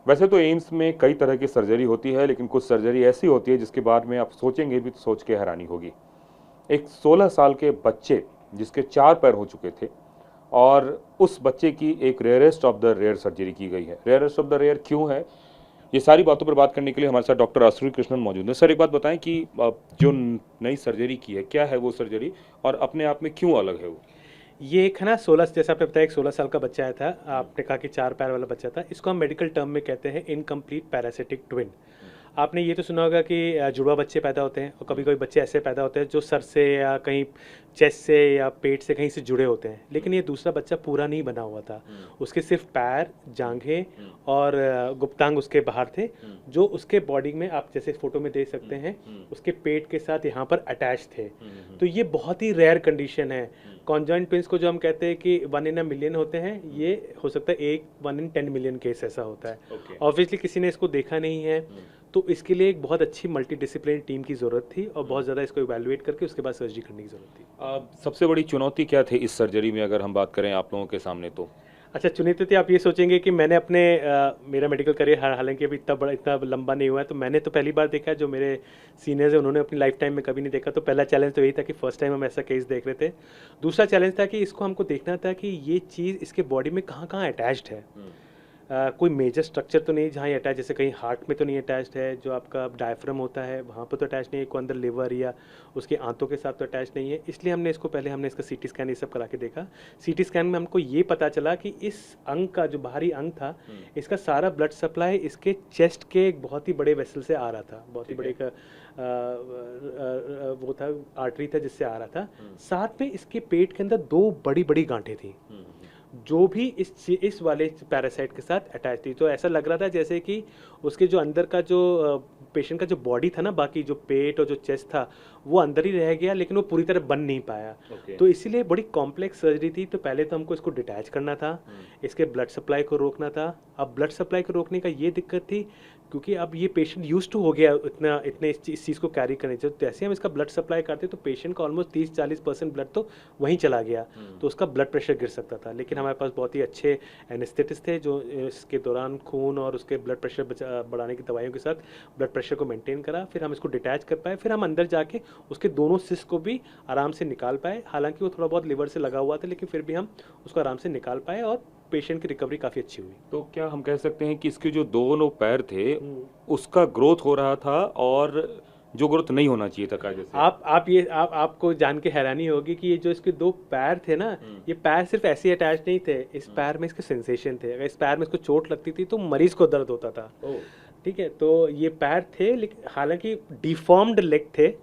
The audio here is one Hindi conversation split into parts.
वैसे तो एम्स में कई तरह की सर्जरी होती है, लेकिन कुछ सर्जरी ऐसी होती है जिसके बारे में आप सोचेंगे भी तो सोच के हैरानी होगी। एक 16 साल के बच्चे जिसके 4 पैर हो चुके थे, और उस बच्चे की एक rarest of the rare surgery की गई है। रेयरेस्ट ऑफ द रेयर क्यों है, ये सारी बातों पर बात करने के लिए हमारे साथ डॉक्टर आशुरी कृष्णन मौजूद हैं। सर, एक बात बताएं कि जो नई सर्जरी की है, क्या है वो सर्जरी और अपने आप में क्यों अलग है वो? ये एक है ना 16, जैसा आपने बताया, एक 16 साल का बच्चा आया था। आपने कहा कि 4 पैर वाला बच्चा था। इसको हम मेडिकल टर्म में कहते हैं इनकम्प्लीट पैरासिटिक ट्विन। आपने ये तो सुना होगा कि जुड़वा बच्चे पैदा होते हैं, और कभी कभी बच्चे ऐसे पैदा होते हैं जो सर से या कहीं चेस्ट से या पेट से कहीं से जुड़े होते हैं, लेकिन ये दूसरा बच्चा पूरा नहीं बना हुआ था। उसके सिर्फ पैर, जांघें और गुप्तांग उसके बाहर थे, जो उसके बॉडी में आप जैसे फोटो में देख सकते हैं, उसके पेट के साथ यहाँ पर अटैच थे। तो ये बहुत ही रेयर कंडीशन है। कॉन्जॉइंट ट्विंस को जो हम कहते हैं कि 1 इन अ मिलियन होते हैं, ये हो सकता है एक 1 इन 10 मिलियन केस ऐसा होता है। ऑब्वियसली किसी ने इसको देखा नहीं है, तो इसके लिए एक बहुत अच्छी मल्टी डिसिप्लिन टीम की ज़रूरत थी, और बहुत ज़्यादा इसको इवैल्यूएट करके उसके बाद सर्जरी करने की ज़रूरत थी। सबसे बड़ी चुनौती क्या थी इस सर्जरी में, अगर हम बात करें आप लोगों के सामने तो? अच्छा, चुनित थी। आप ये सोचेंगे कि मैंने अपने मेरा मेडिकल करियर हालांकि अभी इतना बड़ा इतना लंबा नहीं हुआ है, तो मैंने तो पहली बार देखा है। जो मेरे सीनियर्स हैं उन्होंने अपनी लाइफ टाइम में कभी नहीं देखा। तो पहला चैलेंज तो यही था कि फर्स्ट टाइम हम ऐसा केस देख रहे थे। दूसरा चैलेंज था कि इसको हमको देखना था कि ये चीज़ इसके बॉडी में कहाँ कहाँ अटैच्ड है। कोई मेजर स्ट्रक्चर तो नहीं जहाँ ये अटैच, जैसे कहीं हार्ट में तो नहीं अटैच्ड है, जो आपका डायफ्राम होता है वहाँ पर तो अटैच नहीं है, कोई अंदर लिवर या उसके आंतों के साथ तो अटैच नहीं है। इसलिए हमने इसका सीटी स्कैन ये सब करा के देखा। सीटी स्कैन में हमको ये पता चला कि इस अंग का जो बाहरी अंग था, इसका सारा ब्लड सप्लाई इसके चेस्ट के एक बहुत ही बड़े वेसल से आ रहा था। बहुत ही बड़े एक वो था, आर्टरी था जिससे आ रहा था। साथ में इसके पेट के अंदर 2 बड़ी बड़ी गांठें थी, जो भी इस वाले पैरासाइट के साथ अटैच थी। तो ऐसा लग रहा था जैसे कि उसके जो अंदर का जो पेशेंट का जो बॉडी था ना, बाकी जो पेट और जो चेस्ट था वो अंदर ही रह गया, लेकिन वो पूरी तरह बन नहीं पाया। तो इसीलिए बड़ी कॉम्प्लेक्स सर्जरी थी। तो पहले तो हमको इसको डिटैच करना था, इसके ब्लड सप्लाई को रोकना था। अब ब्लड सप्लाई को रोकने का ये दिक्कत थी, क्योंकि अब ये पेशेंट यूज टू हो गया इतने इस चीज़ को कैरी करने से। तो जैसे हम इसका ब्लड सप्लाई करते तो पेशेंट का ऑलमोस्ट 30-40% ब्लड तो वहीं चला गया। तो उसका ब्लड प्रेशर गिर सकता था। लेकिन हमारे पास बहुत ही अच्छे एनेस्थेटिस्ट थे, जो इसके दौरान खून और उसके ब्लड प्रेशर बढ़ाने की दवाइयों के साथ ब्लड प्रेशर को मेंटेन करा। फिर हम इसको डिटैच कर पाए। फिर हम अंदर जाके उसके दोनों सिस्ट को भी आराम से निकाल पाए। हालांकि वो थोड़ा बहुत लिवर से लगा हुआ था, लेकिन फिर भी हम उसको आराम से निकाल पाए, और पेशेंट की रिकवरी काफ़ी अच्छी हुई। तो क्या हम कह सकते हैं कि इसके जो दोनों पैर थे उसका ग्रोथ हो रहा था, और जो ग्रोथ नहीं होना चाहिए था कायदे से? आपको जान के हैरानी होगी कि ये जो इसके 2 पैर थे ना, ये पैर सिर्फ ऐसे ही अटैच नहीं थे। इस पैर में इसके सेंसेशन थे। अगर इस पैर में इसको चोट लगती थी तो मरीज को दर्द होता था। ठीक है, तो ये पैर थे, लेकिन हालांकि डिफॉर्म्ड लेग थे,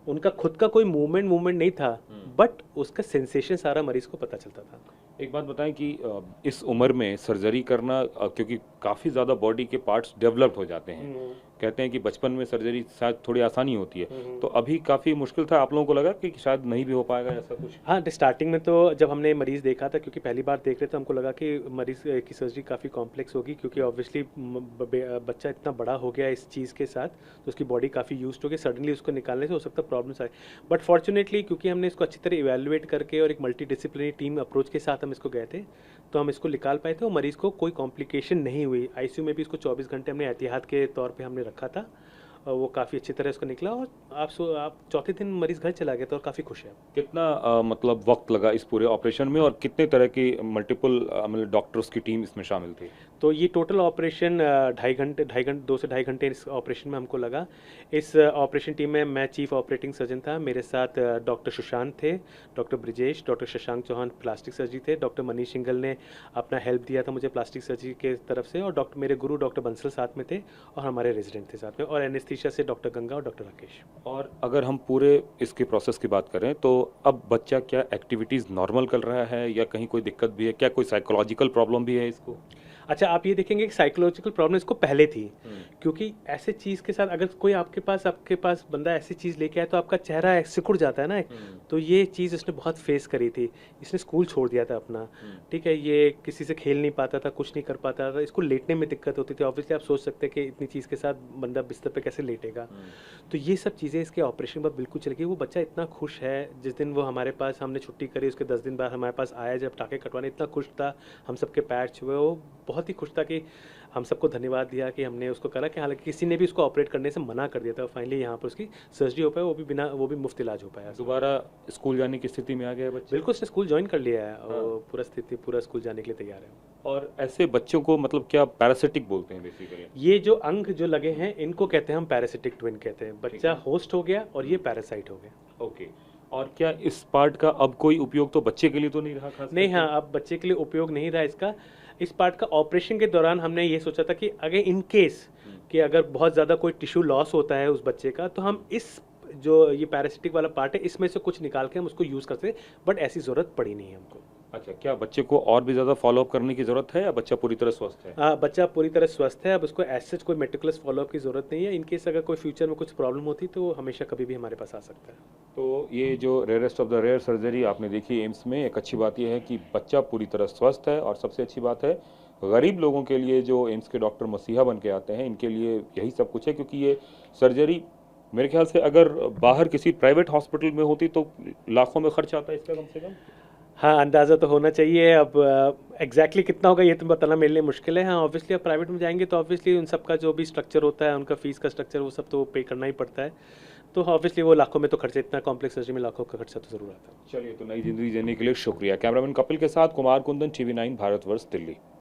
उनका खुद का कोई मूवमेंट नहीं था, बट उसका सेंसेशन सारा मरीज को पता चलता था। एक बात बताएं कि इस उम्र में सर्जरी करना, क्योंकि काफ़ी ज़्यादा बॉडी के पार्ट्स डेवलप्ड हो जाते हैं, कहते हैं कि बचपन में सर्जरी शायद थोड़ी आसानी होती है, तो अभी काफ़ी मुश्किल था। आप लोगों को लगा कि शायद नहीं भी हो पाएगा ऐसा कुछ? हाँ, स्टार्टिंग में तो जब हमने मरीज़ देखा था, क्योंकि पहली बार देख रहे थे, हमको लगा कि मरीज़ की सर्जरी काफ़ी कॉम्प्लेक्स होगी, क्योंकि ऑब्वियसली बच्चा इतना बड़ा हो गया इस चीज़ के साथ, तो उसकी बॉडी काफ़ी यूज्ड हो गई। सडनली उसको निकालने से हो सकता है प्रॉब्लम्स आए। बट फॉर्चुनेटली, क्योंकि हमने इसको अच्छी तरह इवेल्युएट करके और एक मल्टी डिसिप्लिनरी टीम अप्रोच के साथ हम इसको गए थे, तो हम इसको निकाल पाए थे, और मरीज़ को कोई कॉम्प्लिकेशन नहीं हुई। आईसीयू में भी इसको 24 घंटे हमने एहतियात के तौर पे हमने रखा था, और वो काफ़ी अच्छी तरह उसको निकला। और आप चौथे दिन मरीज़ घर चला गया था, और काफ़ी खुश है। कितना मतलब वक्त लगा इस पूरे ऑपरेशन में, और कितने तरह की मल्टीपल मतलब डॉक्टर्स की टीम इसमें शामिल थी? तो ये टोटल ऑपरेशन 2 से ढाई घंटे इस ऑपरेशन में हमको लगा। इस ऑपरेशन टीम में मैं चीफ ऑपरेटिंग सर्जन था, मेरे साथ डॉक्टर सुशांत थे, doctor Brijesh, doctor Shashank Chauhan plastic surgery थे, डॉक्टर मनीष सिंगल ने अपना हेल्प दिया था मुझे प्लास्टिक सर्जरी के तरफ से, और मेरे गुरु डॉक्टर बंसल साथ में थे, और हमारे रेजिडेंट थे साथ में, और एनेस्थीसिया से डॉक्टर गंगा और डॉक्टर राकेश। और अगर हम पूरे इसके प्रोसेस की बात करें, तो अब बच्चा क्या एक्टिविटीज़ नॉर्मल कर रहा है, या कहीं कोई दिक्कत भी है? क्या कोई साइकोलॉजिकल प्रॉब्लम भी है इसको? अच्छा, आप ये देखेंगे कि साइकोलॉजिकल प्रॉब्लम इसको पहले थी, क्योंकि ऐसे चीज़ के साथ अगर कोई आपके पास बंदा ऐसी चीज़ लेके आए, तो आपका चेहरा सिकुड़ जाता है ना। तो ये चीज़ इसने बहुत फेस करी थी। इसने स्कूल छोड़ दिया था अपना। ठीक है, ये किसी से खेल नहीं पाता था, कुछ नहीं कर पाता था, इसको लेटने में दिक्कत होती थी। ऑब्वियसली आप सोच सकते हैं कि इतनी चीज़ के साथ बंदा बिस्तर पे कैसे लेटेगा। तो ये सब चीज़ें इसके ऑपरेशन पर बिल्कुल चल गई। वो बच्चा इतना खुश है, जिस दिन वो हमारे पास, हमने छुट्टी करी उसके 10 दिन बाद हमारे पास आया, जब टाँके कटवाने, इतना खुश था, हम सबके पैर छुए, वो बहुत ही खुश था कि हम सबको धन्यवाद दिया कि हमने उसको करा, कि हालांकि किसी ने भी उसको ऑपरेट करने से मना कर दिया था, फाइनली यहाँ पर उसकी सर्जरी हो पाया, वो भी मुफ्त इलाज हो पाया। दोबारा स्कूल जाने की स्थिति में आ गया बच्चे? बिल्कुल, उसने स्कूल ज्वाइन कर लिया है और पूरा स्कूल जाने के लिए तैयार है। और ऐसे बच्चों को मतलब क्या पैरासिटिक बोलते हैं बेसिकली? ये जो अंग जो लगे हैं इनको कहते हैं हम पैरासिटिक ट्विन कहते हैं। बच्चा होस्ट हो गया और ये पैरासाइट हो गया। ओके। और क्या इस पार्ट का अब कोई उपयोग तो बच्चे के लिए तो नहीं रहा खास नहीं, करके? हाँ, अब बच्चे के लिए उपयोग नहीं रहा इसका। इस पार्ट का ऑपरेशन के दौरान हमने ये सोचा था कि अगर इन केस कि अगर बहुत ज़्यादा कोई टिश्यू लॉस होता है उस बच्चे का, तो हम इस जो ये पैरासिटिक वाला पार्ट है इसमें से कुछ निकाल के हम उसको यूज़ कर सकते, बट ऐसी ज़रूरत पड़ी नहीं है हमको। अच्छा, क्या बच्चे को और भी ज़्यादा फॉलोअप करने की ज़रूरत है या बच्चा पूरी तरह स्वस्थ है? हाँ, बच्चा पूरी तरह स्वस्थ है। अब उसको ऐसे कोई मेटिकुलस फॉलोअप की ज़रूरत नहीं है। इन केस अगर कोई फ्यूचर में कुछ प्रॉब्लम होती तो हमेशा कभी भी हमारे पास आ सकता है। तो ये जो rarest of the rare surgery आपने देखी एम्स में, एक अच्छी बात यह है कि बच्चा पूरी तरह स्वस्थ है, और सबसे अच्छी बात है गरीब लोगों के लिए जो एम्स के डॉक्टर मसीहा बन के आते हैं, इनके लिए यही सब कुछ है। क्योंकि ये सर्जरी मेरे ख्याल से अगर बाहर किसी प्राइवेट हॉस्पिटल में होती तो लाखों में खर्च आता है इसका कम से कम। हाँ, अंदाज़ा तो होना चाहिए। अब एग्जैक्टली कितना होगा ये तो बताना मेरे लिए मुश्किल है। हाँ, ऑब्वियसली अब प्राइवेट में जाएंगे तो ऑब्वियसली उन सब का जो भी स्ट्रक्चर होता है, उनका फीस का स्ट्रक्चर, वो सब तो पे करना ही पड़ता है। तो ऑब्वियसली वो लाखों में तो खर्चा, इतना कॉम्प्लेक्स सर्जरी में लाखों का खर्चा तो ज़रूर आता है। चलिए, तो नई जिंदगी देने के लिए शुक्रिया। कैमरामैन कपिल के साथ कुमार कुंदन, TV9 भारतवर्ष, दिल्ली।